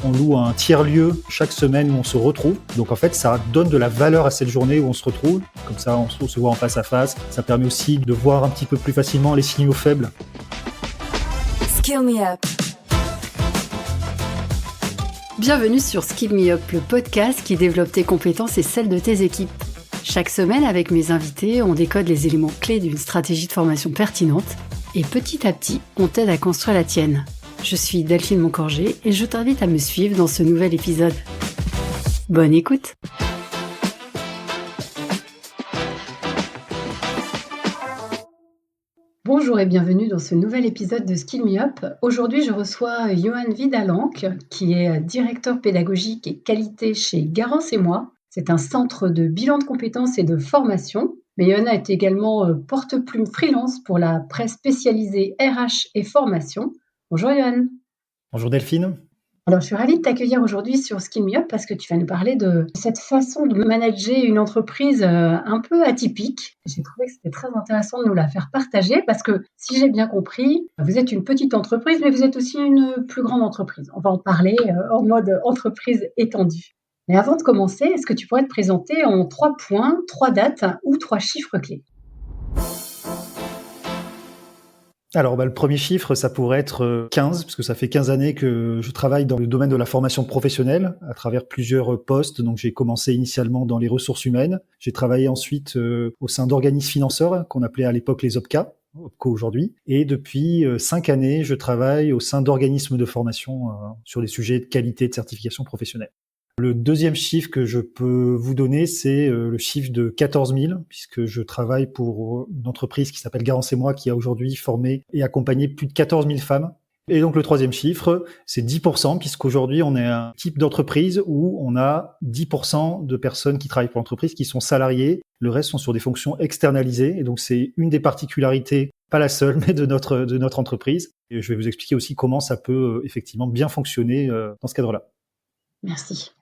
On loue un tiers-lieu chaque semaine où on se retrouve. Donc en fait, ça donne de la valeur à cette journée où on se retrouve. Comme ça, on se voit en face à face. Ça permet aussi de voir un petit peu plus facilement les signaux faibles. Skill Me Up. Bienvenue sur Skill Me Up, le podcast qui développe tes compétences et celles de tes équipes. Chaque semaine, avec mes invités, on décode les éléments clés d'une stratégie de formation pertinente et petit à petit, on t'aide à construire la tienne. Je suis Delphine Moncorgé et je t'invite à me suivre dans ce nouvel épisode. Bonne écoute! Bonjour et bienvenue dans ce nouvel épisode de Skill Me Up. Aujourd'hui, je reçois Johan Vidalanque, qui est directeur pédagogique et qualité chez Garance et moi. C'est un centre de bilan de compétences et de formation. Mais Johan est également porte-plume freelance pour la presse spécialisée RH et formation. Bonjour Johan. Bonjour Delphine. Alors, je suis ravie de t'accueillir aujourd'hui sur Skill Me Up parce que tu vas nous parler de cette façon de manager une entreprise un peu atypique. J'ai trouvé que c'était très intéressant de nous la faire partager parce que, si j'ai bien compris, vous êtes une petite entreprise, mais vous êtes aussi une plus grande entreprise. On va en parler en mode entreprise étendue. Mais avant de commencer, est-ce que tu pourrais te présenter en 3 points, 3 dates ou 3 chiffres clés ? Alors, le premier chiffre, ça pourrait être 15, parce que ça fait 15 années que je travaille dans le domaine de la formation professionnelle à travers plusieurs postes. Donc, j'ai commencé initialement dans les ressources humaines. J'ai travaillé ensuite au sein d'organismes financeurs qu'on appelait à l'époque les OPCA, OPCO aujourd'hui. Et depuis 5 années, je travaille au sein d'organismes de formation sur des sujets de qualité de certification professionnelle. Le deuxième chiffre que je peux vous donner, c'est le chiffre de 14 000, puisque je travaille pour une entreprise qui s'appelle Garance et moi, qui a aujourd'hui formé et accompagné plus de 14 000 femmes. Et donc le troisième chiffre, c'est 10%, puisqu'aujourd'hui on est un type d'entreprise où on a 10% de personnes qui travaillent pour l'entreprise qui sont salariées. Le reste sont sur des fonctions externalisées. Et donc c'est une des particularités, pas la seule, mais de notre entreprise. Et je vais vous expliquer aussi comment ça peut effectivement bien fonctionner dans ce cadre-là. Merci.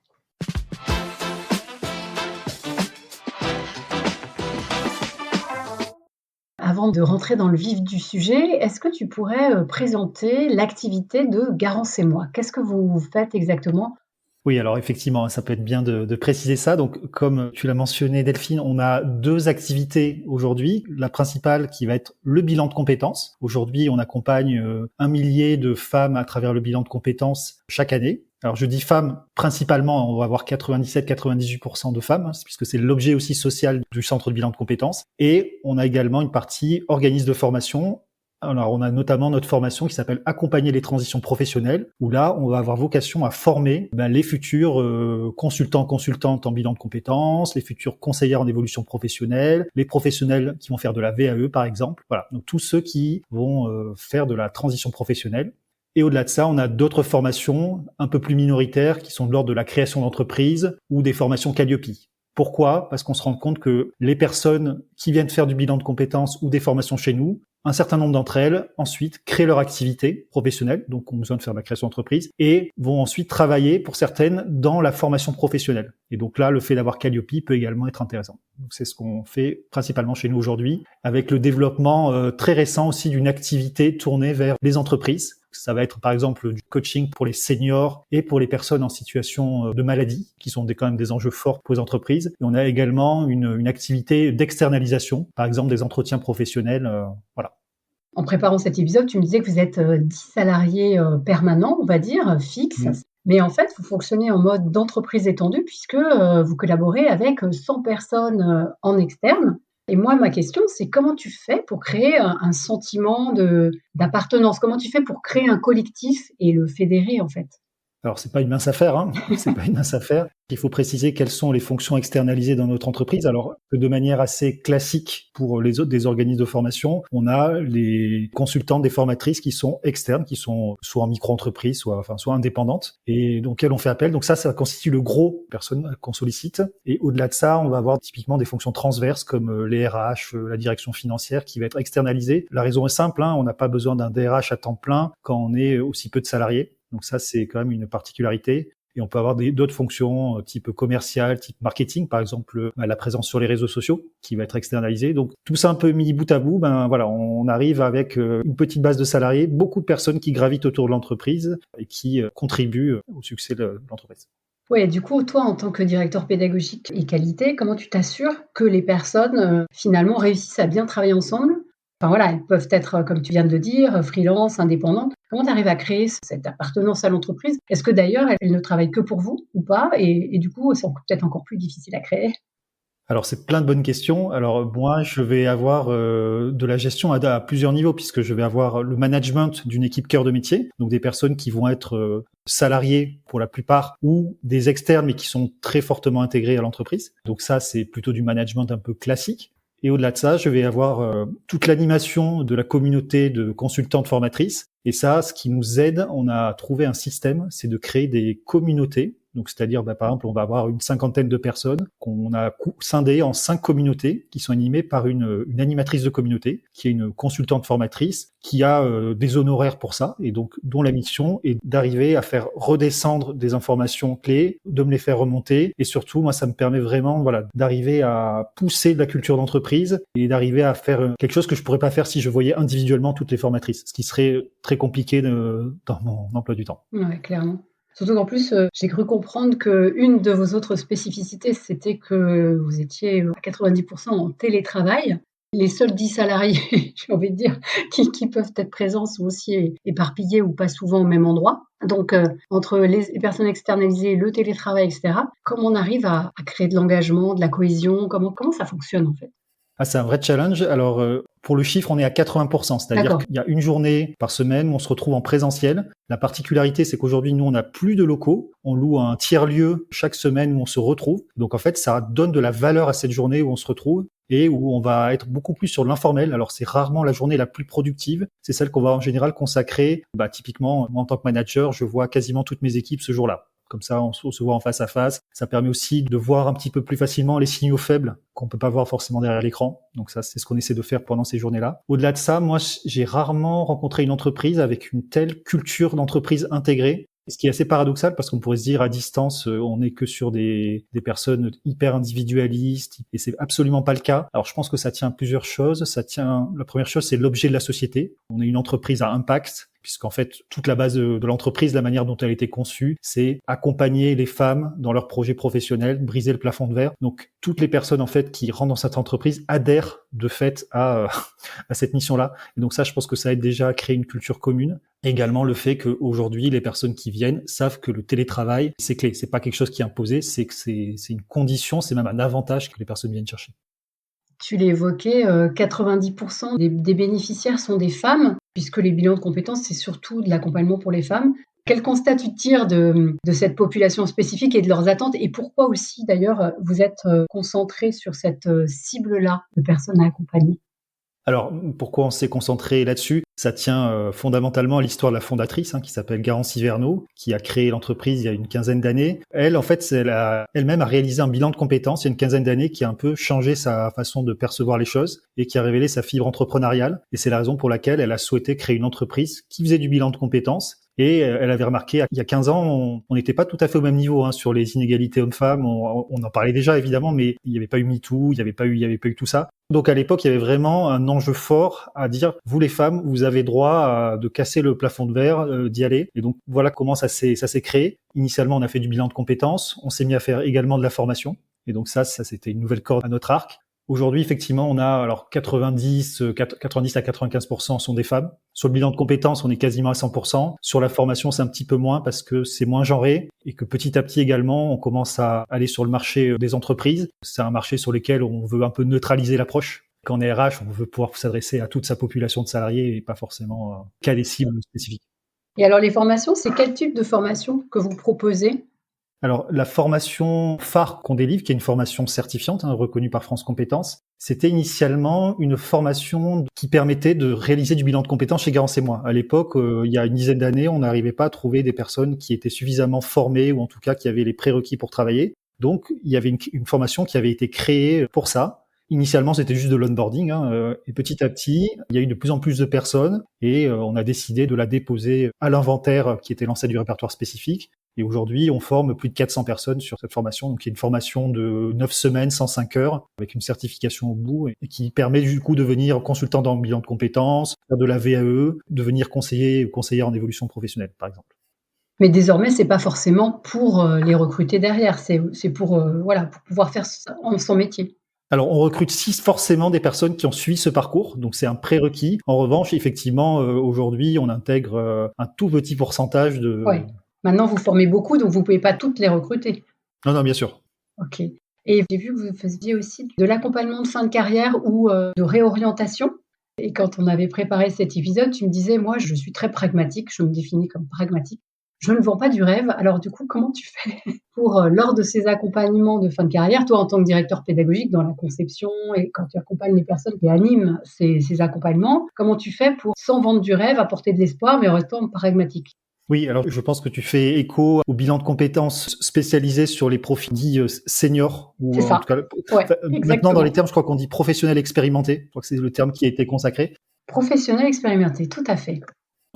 Avant de rentrer dans le vif du sujet, est-ce que tu pourrais présenter l'activité de Garance et moi ? Qu'est-ce que vous faites exactement ? Oui, alors effectivement, ça peut être bien de préciser ça. Donc, comme tu l'as mentionné, Delphine, on a 2 activités aujourd'hui. La principale qui va être le bilan de compétences. Aujourd'hui, on accompagne 1 millier de femmes à travers le bilan de compétences chaque année. Alors, je dis femmes, principalement, on va avoir 97-98% de femmes, puisque c'est l'objet aussi social du centre de bilan de compétences. Et on a également une partie organisme de formation. Alors, on a notamment notre formation qui s'appelle « Accompagner les transitions professionnelles » où là, on va avoir vocation à former les futurs consultantes en bilan de compétences, les futurs conseillères en évolution professionnelle, les professionnels qui vont faire de la VAE, par exemple. Voilà, donc tous ceux qui vont faire de la transition professionnelle. Et au-delà de ça, on a d'autres formations un peu plus minoritaires qui sont de l'ordre de la création d'entreprise ou des formations Calliope. Pourquoi ? Parce qu'on se rend compte que les personnes qui viennent faire du bilan de compétences ou des formations chez nous, un certain nombre d'entre elles, ensuite, créent leur activité professionnelle, donc ont besoin de faire de la création d'entreprise, et vont ensuite travailler, pour certaines, dans la formation professionnelle. Et donc là, le fait d'avoir Calliope peut également être intéressant. Donc c'est ce qu'on fait principalement chez nous aujourd'hui, avec le développement très récent aussi d'une activité tournée vers les entreprises. Ça va être par exemple du coaching pour les seniors et pour les personnes en situation de maladie, qui sont quand même des enjeux forts pour les entreprises. Et on a également une activité d'externalisation, par exemple des entretiens professionnels. Voilà. En préparant cet épisode, tu me disais que vous êtes 10 salariés permanents, on va dire, fixes. Mais en fait, vous fonctionnez en mode d'entreprise étendue puisque vous collaborez avec 100 personnes en externe. Et moi, ma question, c'est comment tu fais pour créer un sentiment d'appartenance ? Comment tu fais pour créer un collectif et le fédérer, en fait ? Alors, c'est pas une mince affaire, hein. C'est pas une mince affaire. Il faut préciser quelles sont les fonctions externalisées dans notre entreprise. Alors, de manière assez classique pour les autres des organismes de formation, on a les consultantes, des formatrices qui sont externes, qui sont soit en micro-entreprise, soit indépendantes, et donc elles on fait appel. Donc ça constitue le gros personnes qu'on sollicite. Et au-delà de ça, on va avoir typiquement des fonctions transverses comme les RH, la direction financière qui va être externalisée. La raison est simple, on n'a pas besoin d'un DRH à temps plein quand on est aussi peu de salariés. Donc ça, c'est quand même une particularité. Et on peut avoir d'autres fonctions type commercial, type marketing, par exemple la présence sur les réseaux sociaux qui va être externalisée. Donc tout ça un peu mis bout à bout, voilà, on arrive avec une petite base de salariés, beaucoup de personnes qui gravitent autour de l'entreprise et qui contribuent au succès de l'entreprise. Ouais, du coup, toi, en tant que directeur pédagogique et qualité, comment tu t'assures que les personnes, finalement, réussissent à bien travailler ensemble? Enfin voilà, elles peuvent être, comme tu viens de le dire, freelance, indépendantes. Comment tu arrives à créer cette appartenance à l'entreprise? Est-ce que d'ailleurs, elles ne travaillent que pour vous ou pas? Et du coup, c'est peut-être encore plus difficile à créer? Alors c'est plein de bonnes questions. Alors moi, je vais avoir de la gestion à plusieurs niveaux puisque je vais avoir le management d'une équipe cœur de métier, donc des personnes qui vont être salariés pour la plupart ou des externes mais qui sont très fortement intégrés à l'entreprise. Donc ça, c'est plutôt du management un peu classique. Et au-delà de ça, je vais avoir toute l'animation de la communauté de consultantes formatrices. Et ça, ce qui nous aide, on a trouvé un système, c'est de créer des communautés. Donc, c'est-à-dire, par exemple, on va avoir une cinquantaine de personnes qu'on a scindées en 5 communautés qui sont animées par une animatrice de communauté, qui est une consultante formatrice, qui a des honoraires pour ça, et donc dont la mission est d'arriver à faire redescendre des informations clés, de me les faire remonter, et surtout, moi, ça me permet vraiment, voilà, d'arriver à pousser de la culture d'entreprise et d'arriver à faire quelque chose que je pourrais pas faire si je voyais individuellement toutes les formatrices, ce qui serait très compliqué dans mon emploi du temps. Ouais, clairement. Surtout qu'en plus, j'ai cru comprendre qu'une de vos autres spécificités, c'était que vous étiez à 90 en télétravail. Les seuls 10 salariés, j'ai envie de dire, qui peuvent être présents sont aussi éparpillés ou pas souvent au même endroit. Donc, entre les personnes externalisées, le télétravail, et cetera, comment on arrive à créer de l'engagement, de la cohésion? Comment ça fonctionne, en fait? Ah, c'est un vrai challenge. Alors, pour le chiffre, on est à 80%. C'est-à-dire D'accord. qu'il y a une journée par semaine où on se retrouve en présentiel. La particularité, c'est qu'aujourd'hui, nous, on n'a plus de locaux. On loue un tiers-lieu chaque semaine où on se retrouve. Donc, en fait, ça donne de la valeur à cette journée où on se retrouve et où on va être beaucoup plus sur l'informel. Alors, c'est rarement la journée la plus productive. C'est celle qu'on va en général consacrer. Typiquement, moi, en tant que manager, je vois quasiment toutes mes équipes ce jour-là. Comme ça, on se voit en face à face. Ça permet aussi de voir un petit peu plus facilement les signaux faibles qu'on peut pas voir forcément derrière l'écran. Donc ça, c'est ce qu'on essaie de faire pendant ces journées-là. Au-delà de ça, moi, j'ai rarement rencontré une entreprise avec une telle culture d'entreprise intégrée. Ce qui est assez paradoxal parce qu'on pourrait se dire à distance, on n'est que sur des personnes hyper individualistes et c'est absolument pas le cas. Alors je pense que ça tient à plusieurs choses. La première chose, c'est l'objet de la société. On est une entreprise à impact puisqu'en fait, toute la base de l'entreprise, la manière dont elle a été conçue, c'est accompagner les femmes dans leurs projets professionnels, briser le plafond de verre. Donc, toutes les personnes, en fait, qui rentrent dans cette entreprise adhèrent de fait à cette mission-là. Et donc ça, je pense que ça aide déjà à créer une culture commune. Et également, le fait qu'aujourd'hui, les personnes qui viennent savent que le télétravail, c'est clé. C'est pas quelque chose qui est imposé, c'est que c'est une condition, c'est même un avantage que les personnes viennent chercher. Tu l'as évoqué, 90 des bénéficiaires sont des femmes, puisque les bilans de compétences, c'est surtout de l'accompagnement pour les femmes. Quel constat tu tires de cette population spécifique et de leurs attentes? Et pourquoi aussi, d'ailleurs, vous êtes concentré sur cette cible-là de personnes à accompagner? Alors, pourquoi on s'est concentré là-dessus? Ça tient fondamentalement à l'histoire de la fondatrice, qui s'appelle Garance Hiverneau, qui a créé l'entreprise il y a une quinzaine d'années. Elle, en fait, elle-même a réalisé un bilan de compétences il y a une quinzaine d'années qui a un peu changé sa façon de percevoir les choses et qui a révélé sa fibre entrepreneuriale. Et c'est la raison pour laquelle elle a souhaité créer une entreprise qui faisait du bilan de compétences. Et elle avait remarqué, il y a 15 ans, on n'était pas tout à fait au même niveau sur les inégalités hommes-femmes. On en parlait déjà, évidemment, mais il n'y avait pas eu MeToo, il n'y avait pas eu tout ça. Donc à l'époque, il y avait vraiment un enjeu fort à dire, vous les femmes, vous avez droit de casser le plafond de verre, d'y aller. Et donc voilà comment ça s'est créé. Initialement, on a fait du bilan de compétences, on s'est mis à faire également de la formation. Et donc ça c'était une nouvelle corde à notre arc. Aujourd'hui, effectivement, on a alors 90 à 95% sont des femmes. Sur le bilan de compétences, on est quasiment à 100%. Sur la formation, c'est un petit peu moins parce que c'est moins genré et que petit à petit également, on commence à aller sur le marché des entreprises. C'est un marché sur lequel on veut un peu neutraliser l'approche. Quand on est RH, on veut pouvoir s'adresser à toute sa population de salariés et pas forcément qu'à des cibles spécifiques. Et alors les formations, c'est quel type de formation que vous proposez? Alors, la formation phare qu'on délivre, qui est une formation certifiante, reconnue par France Compétences, c'était initialement une formation qui permettait de réaliser du bilan de compétences chez Garance et moi. À l'époque, il y a une dizaine d'années, on n'arrivait pas à trouver des personnes qui étaient suffisamment formées ou en tout cas qui avaient les prérequis pour travailler. Donc, il y avait une formation qui avait été créée pour ça. Initialement, c'était juste de l'onboarding, et petit à petit, il y a eu de plus en plus de personnes et on a décidé de la déposer à l'inventaire qui était lancé du répertoire spécifique. Et aujourd'hui, on forme plus de 400 personnes sur cette formation. Donc, il y a une formation de 9 semaines, 105 heures, avec une certification au bout, et qui permet du coup de devenir consultant dans le bilan de compétences, faire de la VAE, devenir conseiller ou conseillère en évolution professionnelle, par exemple. Mais désormais, c'est pas forcément pour les recruter derrière, c'est pour, voilà, pour pouvoir faire son métier. Alors, on recrute forcément des personnes qui ont suivi ce parcours, donc c'est un prérequis. En revanche, effectivement, aujourd'hui, on intègre un tout petit pourcentage de... Ouais. Maintenant, vous formez beaucoup, donc vous pouvez pas toutes les recruter. Non, bien sûr. OK. Et j'ai vu que vous faisiez aussi de l'accompagnement de fin de carrière ou de réorientation. Et quand on avait préparé cet épisode, tu me disais: «Moi, je suis très pragmatique, je me définis comme pragmatique. Je ne vends pas du rêve». Alors du coup, comment tu fais pour, lors de ces accompagnements de fin de carrière, toi, en tant que directeur pédagogique dans la conception et quand tu accompagnes les personnes qui animent ces accompagnements, comment tu fais pour, sans vendre du rêve, apporter de l'espoir, mais en restant pragmatique? Oui, alors je pense que tu fais écho au bilan de compétences spécialisé sur les profils dits seniors, ou C'est en ça. tout cas, Ouais, maintenant dans les exactement. termes, je crois qu'on dit professionnel expérimenté. Je crois que c'est le terme qui a été consacré. Professionnel expérimenté, tout à fait.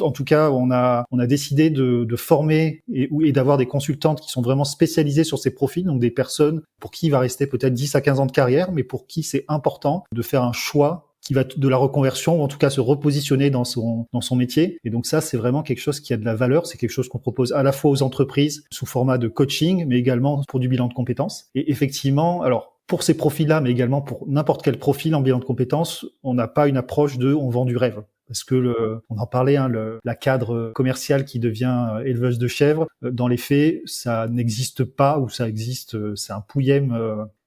En tout cas, on a décidé de former et d'avoir des consultantes qui sont vraiment spécialisées sur ces profils, donc des personnes pour qui il va rester peut-être 10 à 15 ans de carrière, mais pour qui c'est important de faire un choix qui va de la reconversion, ou en tout cas se repositionner dans son métier. Et donc ça, c'est vraiment quelque chose qui a de la valeur. C'est quelque chose qu'on propose à la fois aux entreprises sous format de coaching, mais également pour du bilan de compétences. Et effectivement, alors, pour ces profils-là, mais également pour n'importe quel profil en bilan de compétences, on n'a pas une approche de on vend du rêve. Parce que on en parlait, la cadre commerciale qui devient éleveuse de chèvres, dans les faits, ça n'existe pas, ou ça existe, c'est un pouillème.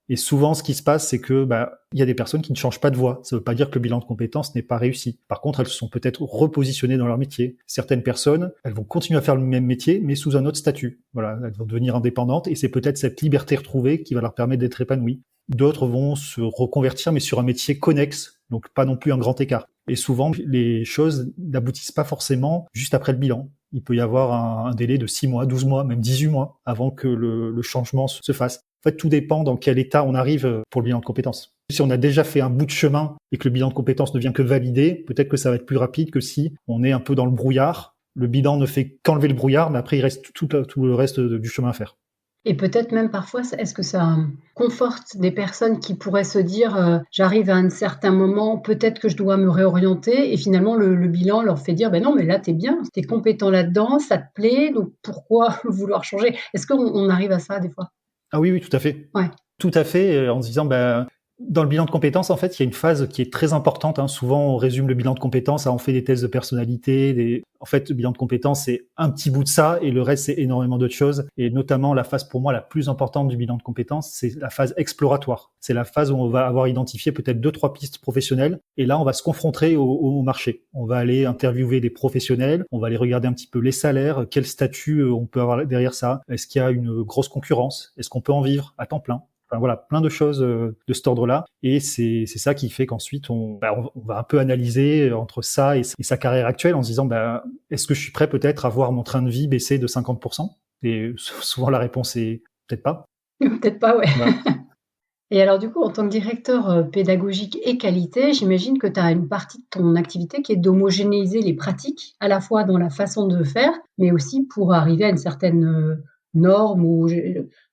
Et souvent, ce qui se passe, c'est que il y a des personnes qui ne changent pas de voie. Ça ne veut pas dire que le bilan de compétences n'est pas réussi. Par contre, elles se sont peut-être repositionnées dans leur métier. Certaines personnes, elles vont continuer à faire le même métier, mais sous un autre statut. Voilà, elles vont devenir indépendantes, et c'est peut-être cette liberté retrouvée qui va leur permettre d'être épanouies. D'autres vont se reconvertir, mais sur un métier connexe, donc pas non plus un grand écart. Et souvent, les choses n'aboutissent pas forcément juste après le bilan. Il peut y avoir un délai de 6 mois, 12 mois, même 18 mois avant que le changement se fasse. En fait, tout dépend dans quel état on arrive pour le bilan de compétences. Si on a déjà fait un bout de chemin et que le bilan de compétences ne vient que valider, peut-être que ça va être plus rapide que si on est un peu dans le brouillard. Le bilan ne fait qu'enlever le brouillard, mais après, il reste tout le reste du chemin à faire. Et peut-être même parfois, est-ce que ça conforte des personnes qui pourraient se dire j'arrive à un certain moment, peut-être que je dois me réorienter, et finalement le bilan leur fait dire non, mais là t'es bien, t'es compétent là-dedans, ça te plaît, donc pourquoi vouloir changer? Est-ce qu'on arrive à ça des fois? Ah oui, tout à fait. Ouais. Tout à fait, en se disant dans le bilan de compétences, en fait, il y a une phase qui est très importante. Souvent, on résume le bilan de compétences, on fait des tests de personnalité. En fait, le bilan de compétences, c'est un petit bout de ça, et le reste, c'est énormément d'autres choses. Et notamment, la phase, pour moi, la plus importante du bilan de compétences, c'est la phase exploratoire. C'est la phase où on va avoir identifié peut-être 2-3 pistes professionnelles. Et là, on va se confronter au marché. On va aller interviewer des professionnels. On va aller regarder un petit peu les salaires, quel statut on peut avoir derrière ça. Est-ce qu'il y a une grosse concurrence? Est-ce qu'on peut en vivre à temps plein? Enfin, voilà, plein de choses de cet ordre-là. Et c'est ça qui fait qu'ensuite, on va un peu analyser entre ça et sa carrière actuelle en se disant, est-ce que je suis prêt peut-être à voir mon train de vie baisser de 50%? Et souvent, la réponse est peut-être pas. Peut-être pas, ouais. Voilà. Et alors du coup, en tant que directeur pédagogique et qualité, j'imagine que tu as une partie de ton activité qui est d'homogénéiser les pratiques, à la fois dans la façon de faire, mais aussi pour arriver à une certaine norme ou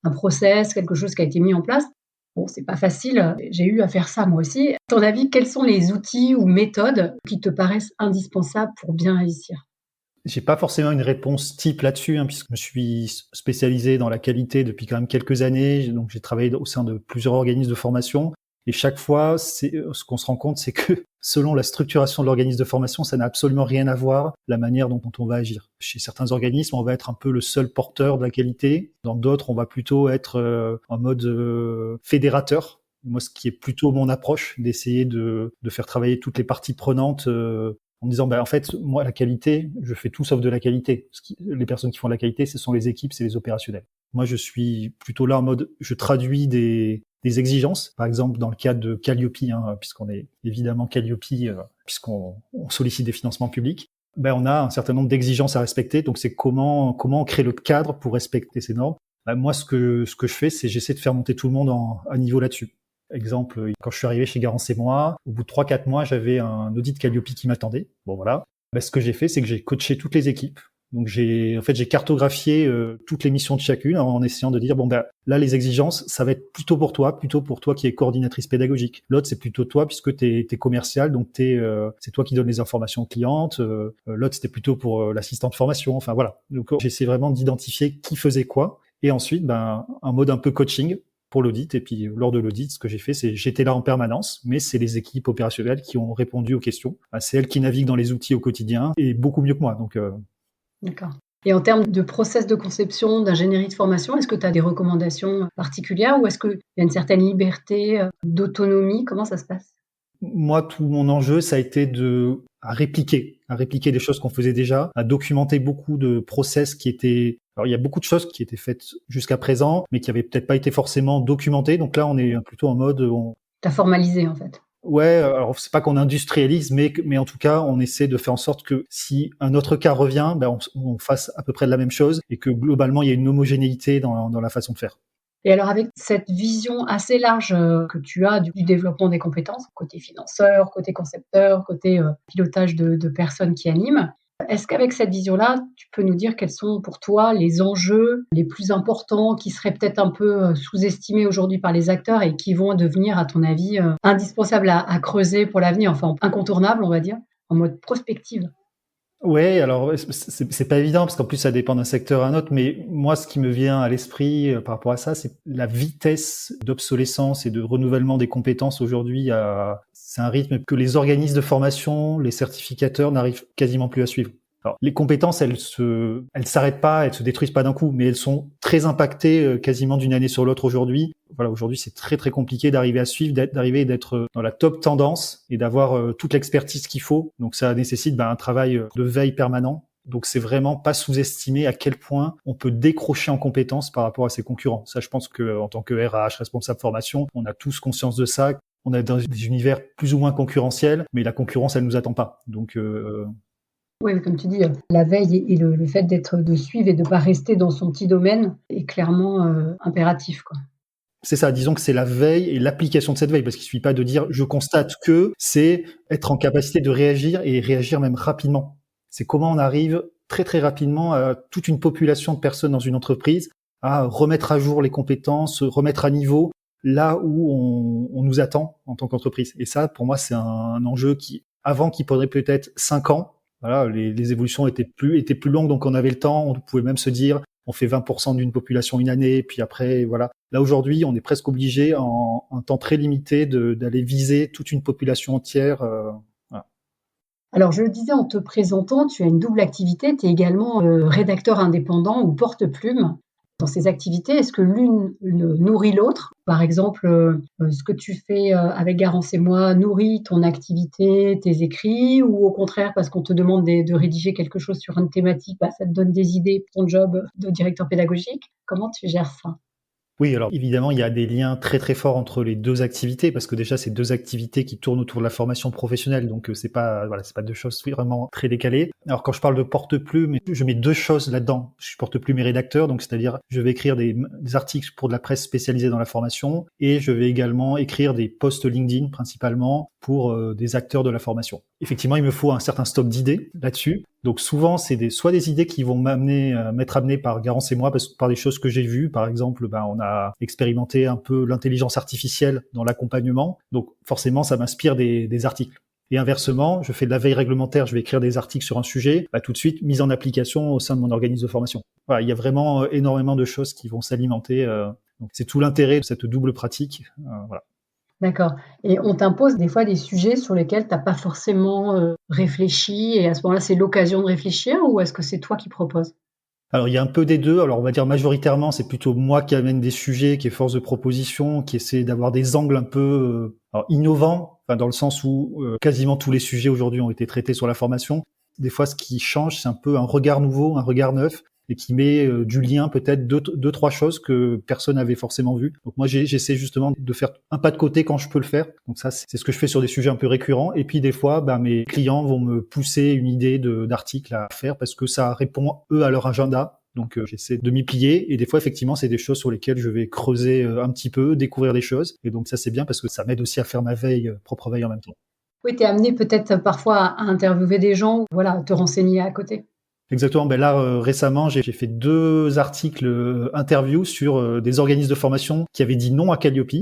un process, quelque chose qui a été mis en place. Bon, c'est pas facile, j'ai eu à faire ça moi aussi. À ton avis, quels sont les outils ou méthodes qui te paraissent indispensables pour bien réussir? J'ai pas forcément une réponse type là-dessus, puisque je me suis spécialisé dans la qualité depuis quand même quelques années. Donc, j'ai travaillé au sein de plusieurs organismes de formation. Et chaque fois, ce qu'on se rend compte, c'est que selon la structuration de l'organisme de formation, ça n'a absolument rien à voir la manière dont on va agir. Chez certains organismes, on va être un peu le seul porteur de la qualité. Dans d'autres, on va plutôt être en mode fédérateur. Moi, ce qui est plutôt mon approche, d'essayer de faire travailler toutes les parties prenantes en me disant, en fait, moi, la qualité, je fais tout sauf de la qualité. Les personnes qui font la qualité, ce sont les équipes, c'est les opérationnels. Moi, je suis plutôt là en mode, je traduis des exigences. Par exemple, dans le cadre de Calliope, puisqu'on est évidemment Calliope, puisqu'on sollicite des financements publics, on a un certain nombre d'exigences à respecter. Donc, c'est comment on crée le cadre pour respecter ces normes. Moi, ce que je fais, c'est j'essaie de faire monter tout le monde à niveau là-dessus. Exemple, quand je suis arrivé chez Garance et moi, au bout de 3-4 mois, j'avais un audit Calliope qui m'attendait. Bon, voilà. Ce que j'ai fait, c'est que j'ai coaché toutes les équipes. Donc j'ai cartographié toutes les missions de chacune en essayant de dire là les exigences ça va être plutôt pour toi qui es coordinatrice pédagogique. L'autre c'est plutôt toi puisque t'es commercial donc c'est toi qui donnes les informations aux clientes. L'autre c'était plutôt pour l'assistant de formation. Enfin voilà. Donc j'essaie vraiment d'identifier qui faisait quoi et ensuite un mode un peu coaching pour l'audit. Et puis lors de l'audit, ce que j'ai fait, c'est j'étais là en permanence, mais c'est les équipes opérationnelles qui ont répondu aux questions. C'est elles qui naviguent dans les outils au quotidien et beaucoup mieux que moi. Donc D'accord. Et en termes de process de conception, d'ingénierie de formation, est-ce que tu as des recommandations particulières ou est-ce qu'il y a une certaine liberté d'autonomie? Comment ça se passe? Moi, tout mon enjeu, ça a été à répliquer des choses qu'on faisait déjà, à documenter beaucoup de process qui étaient. Alors, il y a beaucoup de choses qui étaient faites jusqu'à présent, mais qui avaient peut-être pas été forcément documentées. Donc là, on est plutôt en mode. T'as formalisé en fait. Ouais, alors c'est pas qu'on industrialise, mais en tout cas, on essaie de faire en sorte que si un autre cas revient, on fasse à peu près de la même chose et que globalement, il y ait une homogénéité dans la façon de faire. Et alors avec cette vision assez large que tu as du développement des compétences, côté financeur, côté concepteur, côté pilotage de personnes qui animent, est-ce qu'avec cette vision-là, tu peux nous dire quels sont pour toi les enjeux les plus importants qui seraient peut-être un peu sous-estimés aujourd'hui par les acteurs et qui vont devenir, à ton avis, indispensables à creuser pour l'avenir, enfin incontournables, on va dire, en mode prospective? Ouais, alors c'est pas évident parce qu'en plus ça dépend d'un secteur à un autre, mais moi ce qui me vient à l'esprit par rapport à ça, c'est la vitesse d'obsolescence et de renouvellement des compétences aujourd'hui. C'est un rythme que les organismes de formation, les certificateurs n'arrivent quasiment plus à suivre. Alors, les compétences, elles s'arrêtent pas, elles se détruisent pas d'un coup, mais elles sont très impactées quasiment d'une année sur l'autre aujourd'hui. Voilà, aujourd'hui, c'est très très compliqué d'arriver à suivre, d'être dans la top tendance et d'avoir toute l'expertise qu'il faut. Donc ça nécessite un travail de veille permanent. Donc c'est vraiment pas sous-estimer à quel point on peut décrocher en compétences par rapport à ses concurrents. Ça, je pense que en tant que RH, responsable formation, on a tous conscience de ça. On est dans des univers plus ou moins concurrentiels, mais la concurrence, elle nous attend pas. Donc Oui, comme tu dis, la veille et le fait de suivre et de ne pas rester dans son petit domaine est clairement impératif, quoi. C'est ça, disons que c'est la veille et l'application de cette veille, parce qu'il ne suffit pas de dire je constate que, c'est être en capacité de réagir et réagir même rapidement. C'est comment on arrive très très rapidement à toute une population de personnes dans une entreprise à remettre à jour les compétences, remettre à niveau là où on nous attend en tant qu'entreprise. Et ça, pour moi, c'est un enjeu qui prenait peut-être 5 ans. Voilà, les évolutions étaient plus longues, donc on avait le temps, on pouvait même se dire on fait 20% d'une population une année, puis après, voilà. Là, aujourd'hui, on est presque obligé, en un temps très limité, d'aller viser toute une population entière. Voilà. Alors, je le disais en te présentant, tu as une double activité. Tu es également rédacteur indépendant ou porte-plume. Dans ces activités, est-ce que l'une nourrit l'autre? Par exemple, ce que tu fais avec Garance et moi nourrit ton activité, tes écrits, ou au contraire, parce qu'on te demande de rédiger quelque chose sur une thématique, ça te donne des idées pour ton job de directeur pédagogique? Comment tu gères ça? Oui, alors évidemment, il y a des liens très très forts entre les deux activités parce que déjà c'est deux activités qui tournent autour de la formation professionnelle, donc c'est pas deux choses vraiment très décalées. Alors quand je parle de porte-plume, je mets deux choses là-dedans. Je suis porte-plume et rédacteur, donc c'est-à-dire je vais écrire des articles pour de la presse spécialisée dans la formation et je vais également écrire des posts LinkedIn principalement pour des acteurs de la formation. Effectivement, il me faut un certain stock d'idées là-dessus. Donc souvent, c'est soit des idées qui vont m'être amenées par Garance et moi, par des choses que j'ai vues. Par exemple, on a expérimenté un peu l'intelligence artificielle dans l'accompagnement. Donc forcément, ça m'inspire des articles. Et inversement, je fais de la veille réglementaire, je vais écrire des articles sur un sujet, tout de suite mise en application au sein de mon organisme de formation. Voilà, il y a vraiment énormément de choses qui vont s'alimenter. Donc c'est tout l'intérêt de cette double pratique. Voilà. D'accord. Et on t'impose des fois des sujets sur lesquels tu n'as pas forcément réfléchi et à ce moment-là, c'est l'occasion de réfléchir ou est-ce que c'est toi qui proposes? Alors, il y a un peu des deux. Alors, on va dire majoritairement, c'est plutôt moi qui amène des sujets, qui est force de proposition, qui essaie d'avoir des angles un peu innovants, dans le sens où quasiment tous les sujets aujourd'hui ont été traités sur la formation. Des fois, ce qui change, c'est un peu un regard nouveau, un regard neuf, et qui met du lien, peut-être deux, trois choses que personne n'avait forcément vues. Donc moi, j'essaie justement de faire un pas de côté quand je peux le faire. Donc ça, c'est ce que je fais sur des sujets un peu récurrents. Et puis des fois, mes clients vont me pousser une idée d'article à faire parce que ça répond, eux, à leur agenda. Donc j'essaie de m'y plier. Et des fois, effectivement, c'est des choses sur lesquelles je vais creuser un petit peu, découvrir des choses. Et donc ça, c'est bien parce que ça m'aide aussi à faire ma veille, propre veille en même temps. Oui, tu es amené peut-être parfois à interviewer des gens ou te renseigner à côté. Exactement. Ben là, récemment, j'ai fait 2 articles interviews sur des organismes de formation qui avaient dit non à Calliope.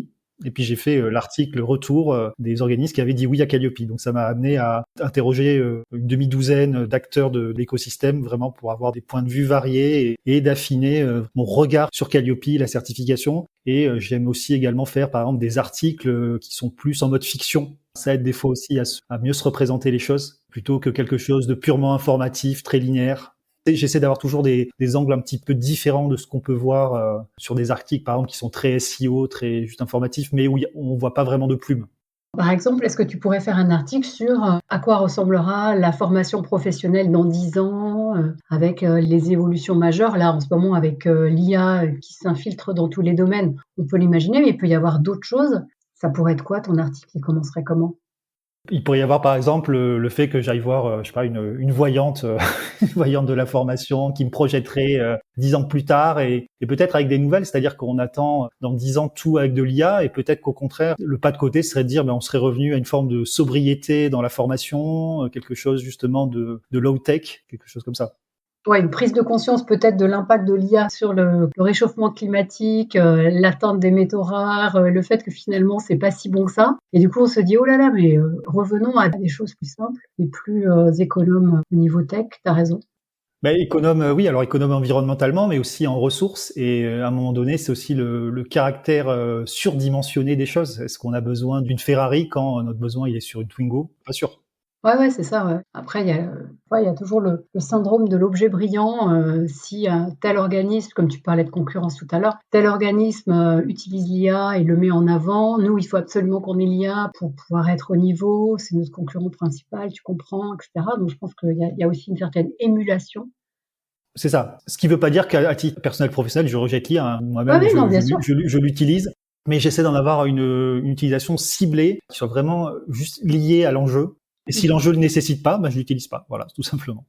Et puis j'ai fait l'article retour des organismes qui avaient dit oui à Calliope. Donc ça m'a amené à interroger une demi-douzaine d'acteurs de l'écosystème, vraiment pour avoir des points de vue variés et d'affiner mon regard sur Calliope, la certification. Et j'aime aussi également faire par exemple des articles qui sont plus en mode fiction. Ça aide des fois aussi à mieux se représenter les choses plutôt que quelque chose de purement informatif, très linéaire. Et j'essaie d'avoir toujours des angles un petit peu différents de ce qu'on peut voir sur des articles, par exemple, qui sont très SEO, très juste informatifs, mais où on voit pas vraiment de plume. Par exemple, est-ce que tu pourrais faire un article sur à quoi ressemblera la formation professionnelle dans 10 ans, avec les évolutions majeures, là en ce moment avec l'IA qui s'infiltre dans tous les domaines, on peut l'imaginer, mais il peut y avoir d'autres choses. Ça pourrait être quoi ton article? Il commencerait comment? Il pourrait y avoir par exemple le fait que j'aille voir, je sais pas, une voyante, une voyante de la formation qui me projetterait 10 ans plus tard et peut-être avec des nouvelles, c'est-à-dire qu'on attend dans 10 ans tout avec de l'IA et peut-être qu'au contraire, le pas de côté serait de dire on serait revenu à une forme de sobriété dans la formation, quelque chose justement de low-tech, quelque chose comme ça. Ouais, une prise de conscience peut-être de l'impact de l'IA sur le réchauffement climatique, l'atteinte des métaux rares, le fait que finalement c'est pas si bon que ça. Et du coup, on se dit oh là là, mais revenons à des choses plus simples et plus économes au niveau tech. T'as raison. Économe, oui, alors économe environnementalement, mais aussi en ressources. Et à un moment donné, c'est aussi le caractère surdimensionné des choses. Est-ce qu'on a besoin d'une Ferrari quand notre besoin il est sur une Twingo? Pas sûr. Ouais, c'est ça, ouais. Après, il y a toujours le syndrome de l'objet brillant. Si un tel organisme, comme tu parlais de concurrence tout à l'heure, tel organisme utilise l'IA et le met en avant, nous, il faut absolument qu'on ait l'IA pour pouvoir être au niveau, c'est notre concurrent principal, tu comprends, etc. Donc, je pense qu'il y a aussi une certaine émulation. C'est ça. Ce qui veut pas dire qu'à titre personnel professionnel, je rejette l'IA. Hein. Moi-même, Oui, non, bien sûr. je l'utilise, mais j'essaie d'en avoir une utilisation ciblée qui soit vraiment juste liée à l'enjeu. Et si l'enjeu ne le nécessite pas, je l'utilise pas. Voilà, tout simplement.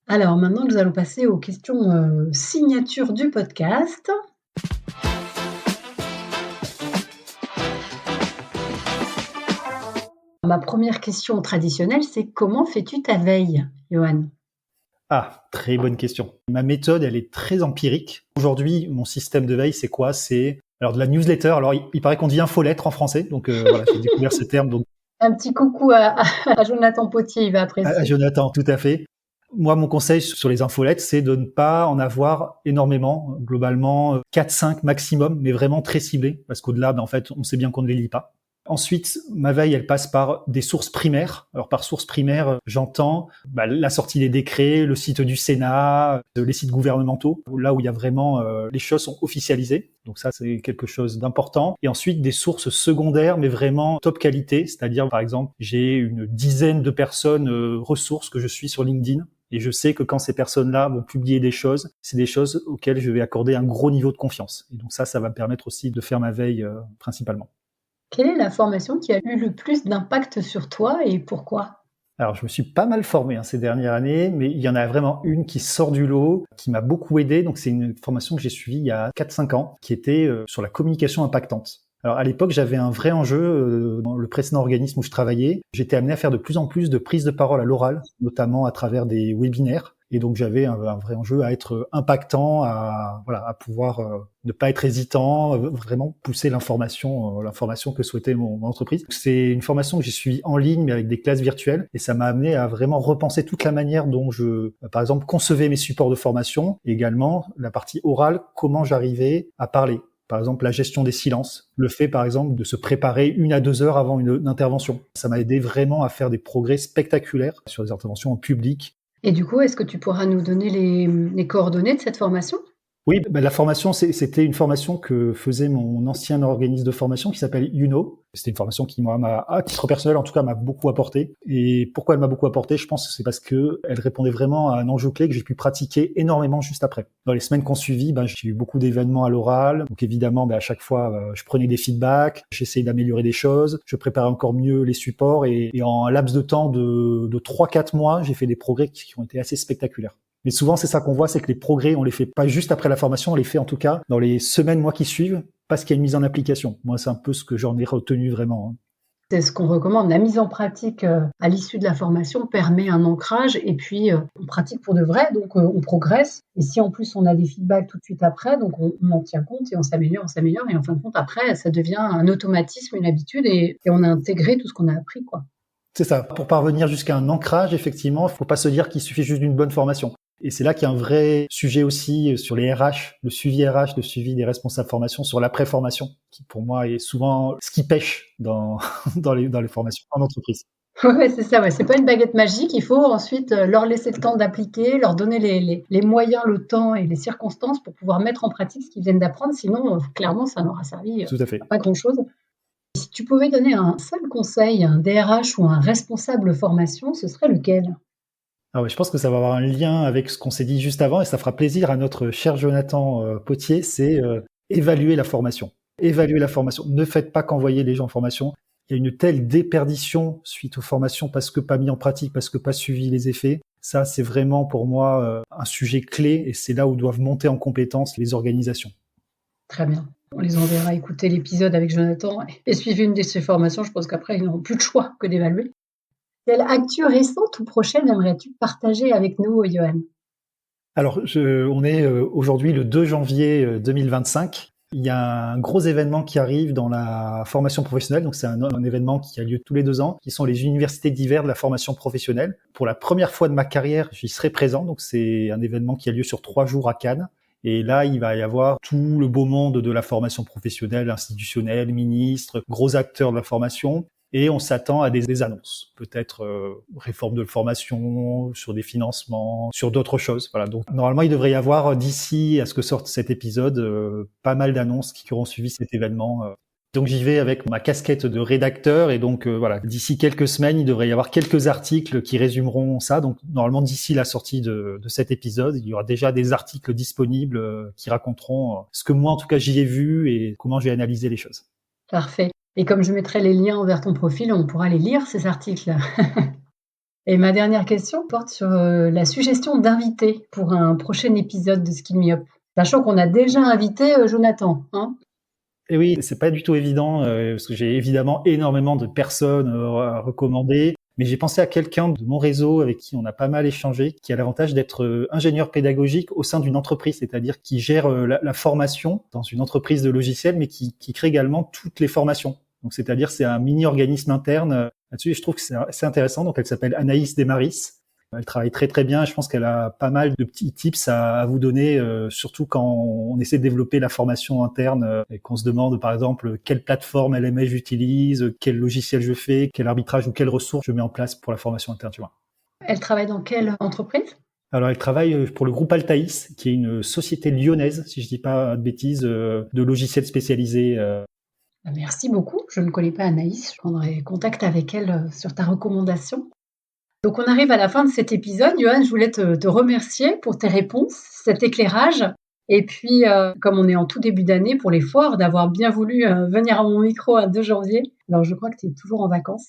Alors maintenant, nous allons passer aux questions signature du podcast. Ma première question traditionnelle, c'est comment fais-tu ta veille, Johan? Ah, très bonne question. Ma méthode, elle est très empirique. Aujourd'hui, mon système de veille, c'est quoi? C'est alors de la newsletter. Alors, il paraît qu'on dit infolettre en français, donc voilà, j'ai découvert ce terme. Donc un petit coucou à Jonathan Potier, il va apprécier. À Jonathan, tout à fait. Moi, mon conseil sur les infolettes, c'est de ne pas en avoir énormément, globalement 4-5 maximum, mais vraiment très ciblés, parce qu'au-delà, en fait, on sait bien qu'on ne les lit pas. Ensuite, ma veille, elle passe par des sources primaires. Alors, par sources primaires, j'entends la sortie des décrets, le site du Sénat, les sites gouvernementaux, là où il y a vraiment les choses sont officialisées. Donc ça, c'est quelque chose d'important. Et ensuite, des sources secondaires, mais vraiment top qualité. C'est-à-dire, par exemple, j'ai une dizaine de personnes ressources que je suis sur LinkedIn. Et je sais que quand ces personnes-là vont publier des choses, c'est des choses auxquelles je vais accorder un gros niveau de confiance. Et donc ça va me permettre aussi de faire ma veille principalement. Quelle est la formation qui a eu le plus d'impact sur toi et pourquoi? Alors, je me suis pas mal formé ces dernières années, mais il y en a vraiment une qui sort du lot, qui m'a beaucoup aidé. Donc, c'est une formation que j'ai suivie il y a 4-5 ans, qui était sur la communication impactante. Alors, à l'époque, j'avais un vrai enjeu dans le précédent organisme où je travaillais. J'étais amené à faire de plus en plus de prises de parole à l'oral, notamment à travers des webinaires. Et donc, j'avais un vrai enjeu à être impactant, à pouvoir ne pas être hésitant, vraiment pousser l'information que souhaitait mon entreprise. C'est une formation que j'ai suivie en ligne, mais avec des classes virtuelles. Et ça m'a amené à vraiment repenser toute la manière dont je, par exemple, concevais mes supports de formation. Et également, la partie orale, comment j'arrivais à parler. Par exemple, la gestion des silences, le fait, par exemple, de se préparer 1 à 2 heures avant une intervention. Ça m'a aidé vraiment à faire des progrès spectaculaires sur des interventions en public. Et du coup, est-ce que tu pourras nous donner les coordonnées de cette formation? Oui, la formation, c'était une formation que faisait mon ancien organisme de formation qui s'appelle YouKnow. C'était une formation qui, moi, à titre personnel, en tout cas, m'a beaucoup apporté. Et pourquoi elle m'a beaucoup apporté? Je pense que c'est parce que elle répondait vraiment à un enjeu clé que j'ai pu pratiquer énormément juste après. Dans les semaines qu'on suivit, j'ai eu beaucoup d'événements à l'oral. Donc évidemment, à chaque fois, je prenais des feedbacks, j'essayais d'améliorer des choses, je préparais encore mieux les supports et en un laps de temps de 3-4 mois, j'ai fait des progrès qui ont été assez spectaculaires. Mais souvent, c'est ça qu'on voit, c'est que les progrès, on les fait pas juste après la formation, on les fait en tout cas dans les semaines, mois qui suivent, parce qu'il y a une mise en application. Moi, c'est un peu ce que j'en ai retenu vraiment. C'est ce qu'on recommande. La mise en pratique à l'issue de la formation permet un ancrage et puis on pratique pour de vrai, donc on progresse. Et si en plus on a des feedbacks tout de suite après, donc on en tient compte et on s'améliore. Et en fin de compte, après, ça devient un automatisme, une habitude et on a intégré tout ce qu'on a appris, quoi. C'est ça. Pour parvenir jusqu'à un ancrage, effectivement, il ne faut pas se dire qu'il suffit juste d'une bonne formation. Et c'est là qu'il y a un vrai sujet aussi sur les RH, le suivi RH, le suivi des responsables formation, sur l'après-formation, qui pour moi est souvent ce qui pêche dans les formations en entreprise. Ouais, c'est ça, ouais. C'est pas une baguette magique. Il faut ensuite leur laisser le temps d'appliquer, leur donner les moyens, le temps et les circonstances pour pouvoir mettre en pratique ce qu'ils viennent d'apprendre. Sinon, clairement, ça n'aura servi Tout à fait. à pas grand-chose. Si tu pouvais donner un seul conseil à un DRH ou un responsable formation, ce serait lequel? Ah ouais, je pense que ça va avoir un lien avec ce qu'on s'est dit juste avant et ça fera plaisir à notre cher Jonathan Potier, c'est évaluer la formation. Évaluer la formation. Ne faites pas qu'envoyer les gens en formation. Il y a une telle déperdition suite aux formations parce que pas mis en pratique, parce que pas suivi les effets. Ça, c'est vraiment pour moi un sujet clé et c'est là où doivent monter en compétence les organisations. Très bien. On les enverra écouter l'épisode avec Jonathan et suivre une de ses formations. Je pense qu'après, ils n'auront plus de choix que d'évaluer. Quelle actu récente ou prochaine aimerais-tu partager avec nous, Johan? Alors, on est aujourd'hui le 2 janvier 2025. Il y a un gros événement qui arrive dans la formation professionnelle. Donc, c'est un événement qui a lieu tous les 2 ans, qui sont les universités d'hiver de la formation professionnelle. Pour la première fois de ma carrière, j'y serai présent. Donc, c'est un événement qui a lieu sur 3 jours à Cannes. Et là, il va y avoir tout le beau monde de la formation professionnelle, institutionnelle, ministres, gros acteurs de la formation. Et on s'attend à des annonces, peut-être réforme de la formation, sur des financements, sur d'autres choses. Voilà. Donc normalement, il devrait y avoir d'ici à ce que sorte cet épisode, pas mal d'annonces qui auront suivi cet événement. Donc j'y vais avec ma casquette de rédacteur et donc voilà, d'ici quelques semaines, il devrait y avoir quelques articles qui résumeront ça. Donc normalement, d'ici la sortie de cet épisode, il y aura déjà des articles disponibles qui raconteront ce que moi, en tout cas, j'y ai vu et comment j'ai analysé les choses. Parfait. Et comme je mettrai les liens vers ton profil, on pourra les lire, ces articles. Et ma dernière question porte sur la suggestion d'inviter pour un prochain épisode de Skill Me Up. Sachant qu'on a déjà invité Jonathan, hein. Et oui, c'est pas du tout évident, parce que j'ai évidemment énormément de personnes à recommander. Mais j'ai pensé à quelqu'un de mon réseau avec qui on a pas mal échangé, qui a l'avantage d'être ingénieur pédagogique au sein d'une entreprise, c'est-à-dire qui gère la formation dans une entreprise de logiciels, mais qui crée également toutes les formations. Donc, c'est-à-dire, c'est un mini-organisme interne là-dessus. Et je trouve que c'est intéressant. Donc, elle s'appelle Anaïs Desmaris. Elle travaille très, très bien. Je pense qu'elle a pas mal de petits tips à vous donner, surtout quand on essaie de développer la formation interne et qu'on se demande, par exemple, quelle plateforme LMS j'utilise, quel logiciel je fais, quel arbitrage ou quelles ressources je mets en place pour la formation interne, tu vois. Elle travaille dans quelle entreprise? Alors, elle travaille pour le groupe Altaïs, qui est une société lyonnaise, si je dis pas de bêtises, de logiciels spécialisés. Merci beaucoup. Je ne connais pas Anaïs. Je prendrai contact avec elle sur ta recommandation. Donc, on arrive à la fin de cet épisode. Johan, je voulais te remercier pour tes réponses, cet éclairage. Et puis, comme on est en tout début d'année, pour les foires, d'avoir bien voulu venir à mon micro à 2 janvier. Alors, je crois que tu es toujours en vacances.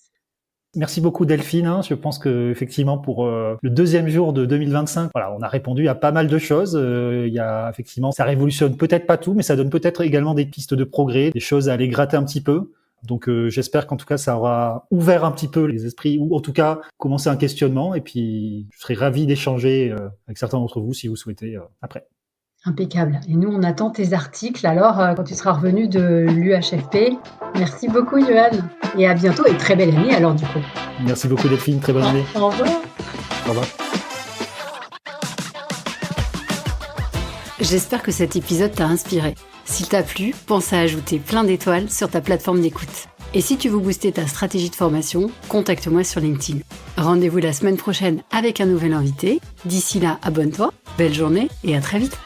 Merci beaucoup Delphine. Je pense que effectivement pour le 2e jour de 2025, voilà, on a répondu à pas mal de choses. Il y a effectivement, ça révolutionne peut-être pas tout, mais ça donne peut-être également des pistes de progrès, des choses à aller gratter un petit peu. Donc j'espère qu'en tout cas ça aura ouvert un petit peu les esprits ou en tout cas commencé un questionnement. Et puis je serais ravi d'échanger avec certains d'entre vous si vous souhaitez après. Impeccable. Et nous, on attend tes articles alors quand tu seras revenu de l'UHFP. Merci beaucoup, Johan. Et à bientôt et très belle année alors du coup. Merci beaucoup Delphine, très bonne année. Au revoir. Au revoir. J'espère que cet épisode t'a inspiré. S'il t'a plu, pense à ajouter plein d'étoiles sur ta plateforme d'écoute. Et si tu veux booster ta stratégie de formation, contacte-moi sur LinkedIn. Rendez-vous la semaine prochaine avec un nouvel invité. D'ici là, abonne-toi, belle journée et à très vite.